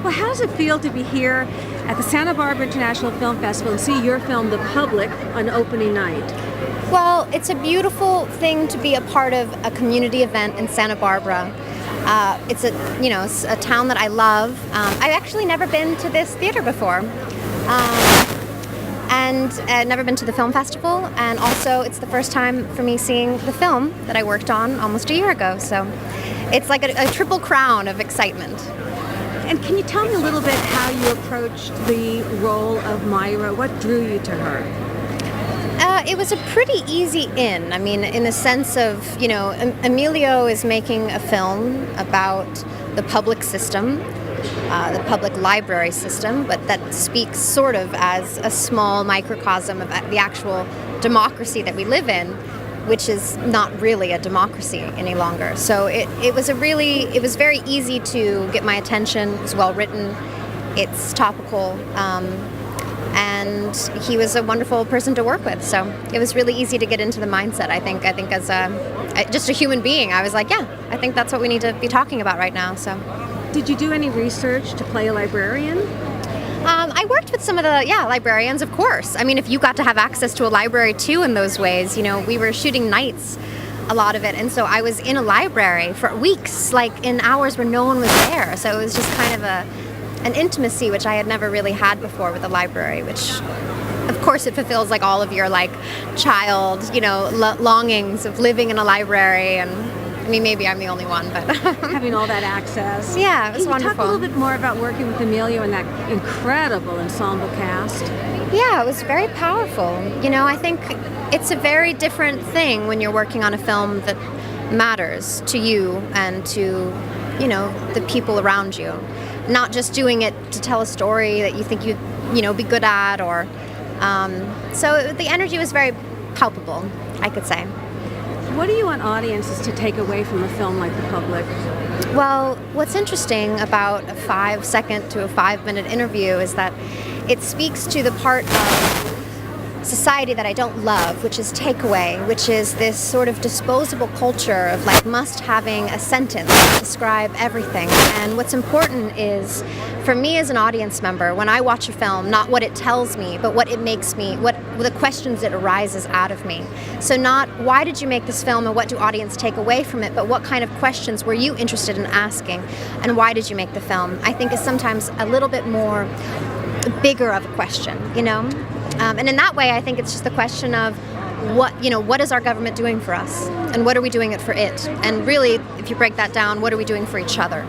Well, how does it feel to be here at the Santa Barbara International Film Festival and see your film, The Public, on opening night? Well, it's a beautiful thing to be a part of a community event in Santa Barbara. It's a town that I love. I've actually never been to this theater before. And never been to the film festival, and also it's the first time for me seeing the film that I worked on almost a year ago, so it's like a triple crown of excitement. And can you tell me a little bit how you approached the role of Myra? What drew you to her? It was a pretty easy in. I mean, in the sense of, Emilio is making a film about the public system, the public library system, but that speaks sort of as a small microcosm of the actual democracy that we live in, which is not really a democracy any longer. So it was very easy to get my attention. It was well written, it's topical, and he was a wonderful person to work with. So it was really easy to get into the mindset. I think as just a human being, I was like, yeah, I think that's what we need to be talking about right now. So. Did you do any research to play a librarian? I worked with some of the librarians, of course. I mean, if you got to have access to a library too in those ways, we were shooting nights, a lot of it, and so I was in a library for weeks, like in hours where no one was there. So it was just kind of an intimacy which I had never really had before with a library, which of course it fulfills like all of your child, longings of living in a library. And I mean, maybe I'm the only one, but having all that access. Yeah, it was wonderful. Talk a little bit more about working with Emilio and that incredible ensemble cast. Yeah, it was very powerful. I think it's a very different thing when you're working on a film that matters to you and to, the people around you. Not just doing it to tell a story that you think you'd, be good at, or so the energy was very palpable, I could say. What do you want audiences to take away from a film like The Public? Well, what's interesting about a 5-second to a 5-minute interview is that it speaks to the part of society that I don't love, which is takeaway, which is this sort of disposable culture of must having a sentence to describe everything. And what's important is, for me as an audience member, when I watch a film, not what it tells me, but what it makes me, what the questions it arises out of me. So not why did you make this film and what do audience take away from it, but what kind of questions were you interested in asking and why did you make the film? I think is sometimes a little bit more bigger of a question, And in that way, I think it's just the question of what is our government doing for us? And what are we doing it for it? And really, if you break that down, what are we doing for each other?